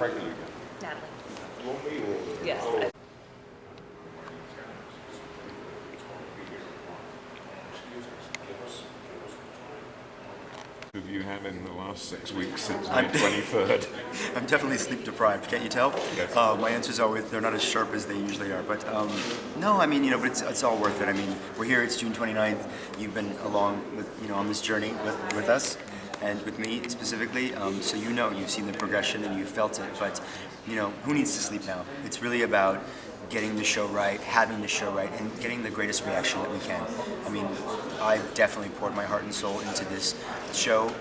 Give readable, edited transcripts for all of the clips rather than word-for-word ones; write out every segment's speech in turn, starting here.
pregnant again? Natalie. Yes. Have you had in the last 6 weeks since May 23rd? I'm definitely sleep deprived, can't you tell? Yes. My answers always, they're not as sharp as they usually are. But no, I mean, but it's all worth it. I mean, we're here, it's June 29th. You've been along with, on this journey with us and with me specifically. So you've seen the progression and you've felt it. But, who needs to sleep now? It's really about getting the show right, having the show right, and getting the greatest reaction that we can. I mean, I've definitely poured my heart and soul into this show,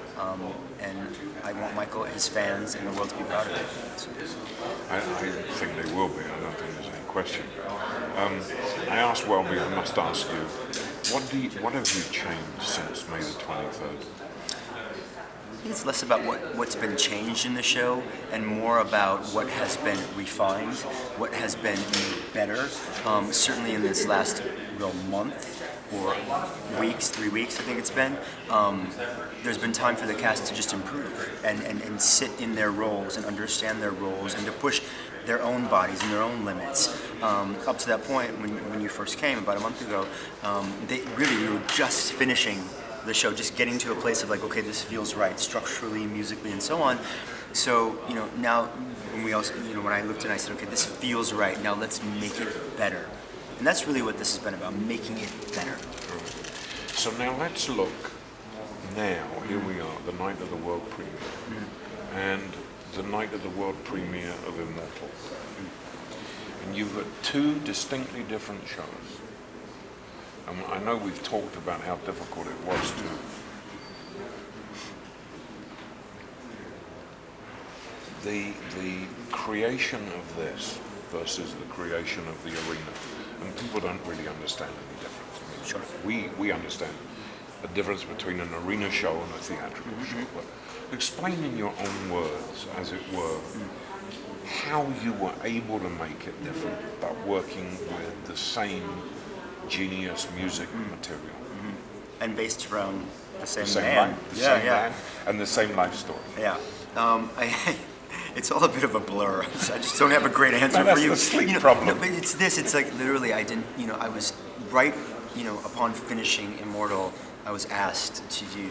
and I want Michael and his fans and the world to be proud of it. So. I think they will be. I don't think there's any question. I asked Welby, I must ask you, what have you changed since May the 23rd? I think it's less about what's been changed in the show and more about what has been refined, what has been made better. Certainly in this last real month or weeks, 3 weeks I think it's been, there's been time for the cast to just improve and sit in their roles and understand their roles and to push their own bodies and their own limits. Up to that point, when you first came about a month ago, we were just finishing the show, just getting to a place of like, okay, this feels right, structurally, musically, and so on. So, now when I looked and I said, okay, this feels right, now let's make it better. And that's really what this has been about, making it better. So now let's look now, here we are, the night of the world premiere, and the night of the world premiere of Immortal. And you've got two distinctly different shows. I know we've talked about how difficult it was to the creation of this versus the creation of the arena, and people don't really understand any difference. I mean, sure, we understand the difference between an arena show and a theatrical show, but explain in your own words, as it were, how you were able to make it different, but working with the same genius music material. And based around the same man. Man, and the same life story. Yeah. It's all a bit of a blur. I just don't have a great answer that's for you. The sleep problem. No, but it's like literally I didn't, I was right, upon finishing Immortal, I was asked to do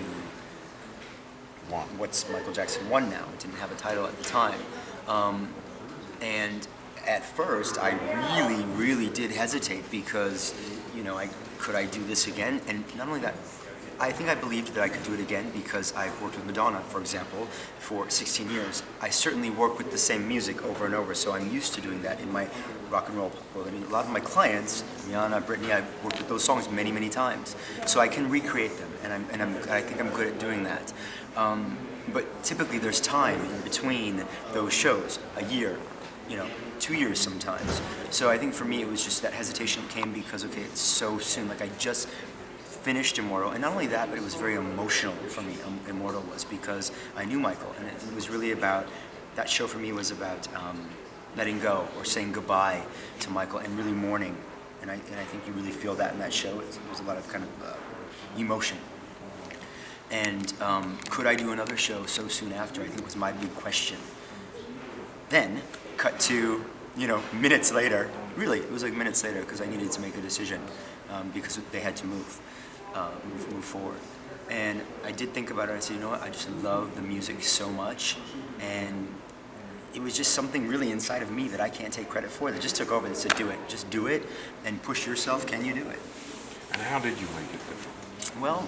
what's Michael Jackson 1 now. It didn't have a title at the time. And at first, I really did hesitate because, could I do this again? And not only that, I think I believed that I could do it again because I've worked with Madonna, for example, for 16 years. I certainly work with the same music over and over, so I'm used to doing that in my rock and roll world. I mean, a lot of my clients, Rihanna, Britney, I've worked with those songs many times, so I can recreate them, and I think I'm good at doing that. But typically, there's time in between those shows, a year, 2 years sometimes. So I think for me it was just that hesitation came because, okay, it's so soon. Like I just finished Immortal, and not only that, but it was very emotional for me, Immortal was, because I knew Michael, and it was really about, that show for me was about letting go or saying goodbye to Michael and really mourning. And I think you really feel that in that show. There's a lot of kind of emotion. And could I do another show so soon after, I think was my big question. Then, cut to, minutes later, really, it was like minutes later because I needed to make a decision because they had to move forward. And I did think about it and I said, you know what, I just love the music so much, and it was just something really inside of me that I can't take credit for that just took over and said, do it, just do it and push yourself, can you do it? And how did you make it different? Well,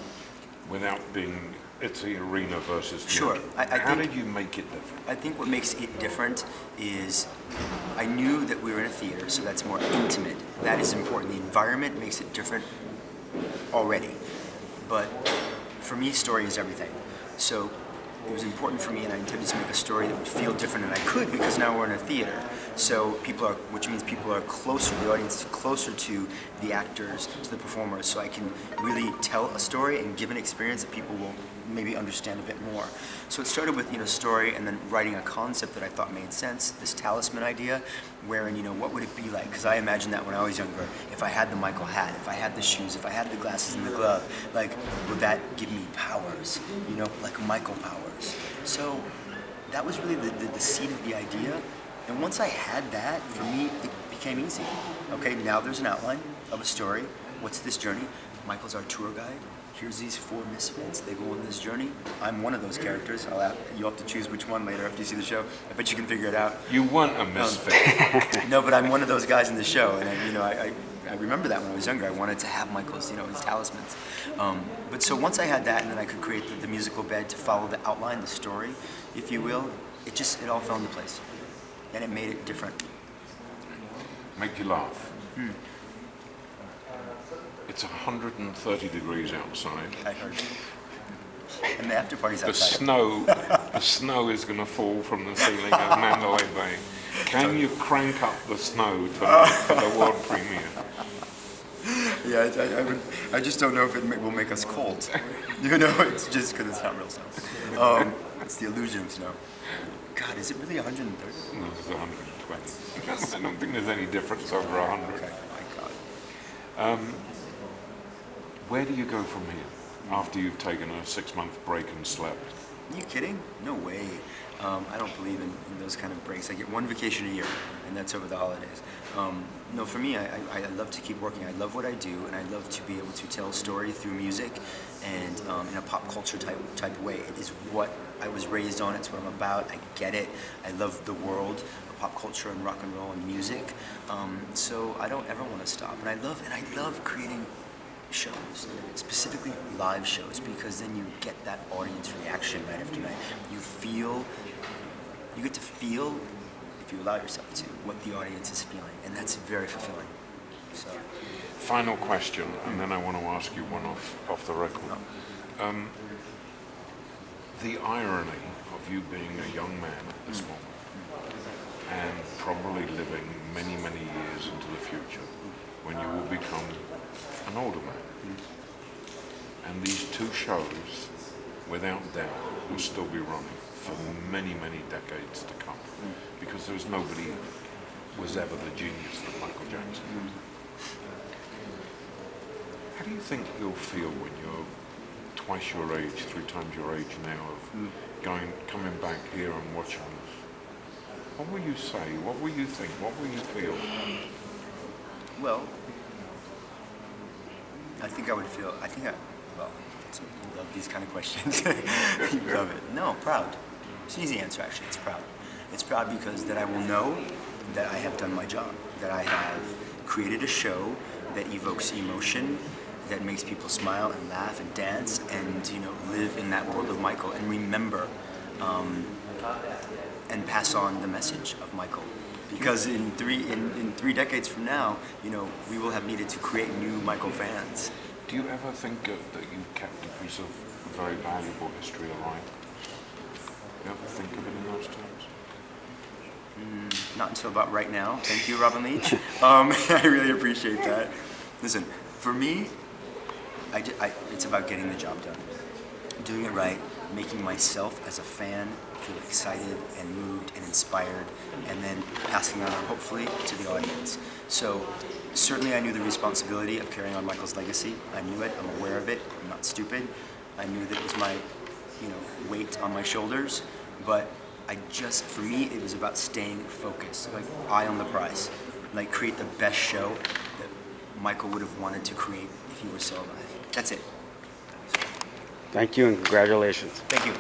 without being, it's the arena versus the sure. How did you make it different? I think what makes it different is I knew that we were in a theater, so that's more intimate. That is important. The environment makes it different already. But for me, story is everything. So it was important for me, and I intended to make a story that would feel different, and I could because now we're in a theater. So which means people are closer, the audience is closer to the actors, to the performers, so I can really tell a story and give an experience that people will maybe understand a bit more. So it started with, story, and then writing a concept that I thought made sense, this talisman idea, wherein, what would it be like? Because I imagined that when I was younger, if I had the Michael hat, if I had the shoes, if I had the glasses and the glove, like, would that give me powers, like Michael powers? So that was really the seed of the idea. And once I had that, for me, it became easy. Okay, now there's an outline of a story. What's this journey? Michael's our tour guide. Here's these 4 misfits. They go on this journey. I'm one of those characters. You'll have to choose which one later after you see the show. I bet you can figure it out. You weren't a misfit. No, but I'm one of those guys in the show, and I remember that when I was younger. I wanted to have Michael's, his talismans. But so once I had that, and then I could create the musical bed to follow the outline, the story, if you will, it all fell into place, and it made it different. Make you laugh. It's 130 degrees outside. I heard. And the after party's The outside. snow is going to fall from the ceiling of Mandalay Bay. Can you crank up the snow tonight for the world premiere? Yeah, I just don't know if it will make us cold. It's just because it's not real snow. It's the illusion of snow. God, is it really 130? No, it's 120. I don't think there's any difference over 100. Okay, my God. Where do you go from here after you've taken a 6-month break and slept? Are you kidding? No way. I don't believe in those kind of breaks. I get 1 vacation a year, and that's over the holidays. No, for me, I love to keep working. I love what I do, and I love to be able to tell a story through music and in a pop culture type of way. It is what I was raised on. It's what I'm about. I get it. I love the world of pop culture and rock and roll and music. So I don't ever want to stop. And I love creating shows, specifically live shows, because then you get that audience reaction night after night. You get to feel, if you allow yourself to, what the audience is feeling, and that's very fulfilling. So, final question, and then I want to ask you one off the record. The irony of you being a young man at this moment, and probably living many, many years into the future, when you will become an older man. And these 2 shows, without doubt, will still be running for many, many decades to come. Because there's nobody was ever the genius that Michael Jackson was. How do you think you'll feel when you're twice your age, 3 times your age now, of coming back here and watching this? What will you say? What will you think? What will you feel? well, I love these kind of questions. You love it. No, proud. It's an easy answer, actually. It's proud. It's proud because that I will know that I have done my job, that I have created a show that evokes emotion, that makes people smile and laugh and dance and, live in that world of Michael and remember and pass on the message of Michael. Because in three decades from now, we will have needed to create new Michael fans. Do you ever think that you've kept a piece of very valuable history alive? You ever think of it in those terms? Not until about right now. Thank you, Robin Leach. I really appreciate that. Listen, for me, it's about getting the job done. Doing it right, making myself as a fan feel excited and moved and inspired, and then passing that on, hopefully, to the audience. So, certainly I knew the responsibility of carrying on Michael's legacy. I knew it, I'm aware of it, I'm not stupid. I knew that it was my, weight on my shoulders, but for me, it was about staying focused, like eye on the prize, like create the best show that Michael would have wanted to create if he were still alive. That's it. Thank you and congratulations. Thank you.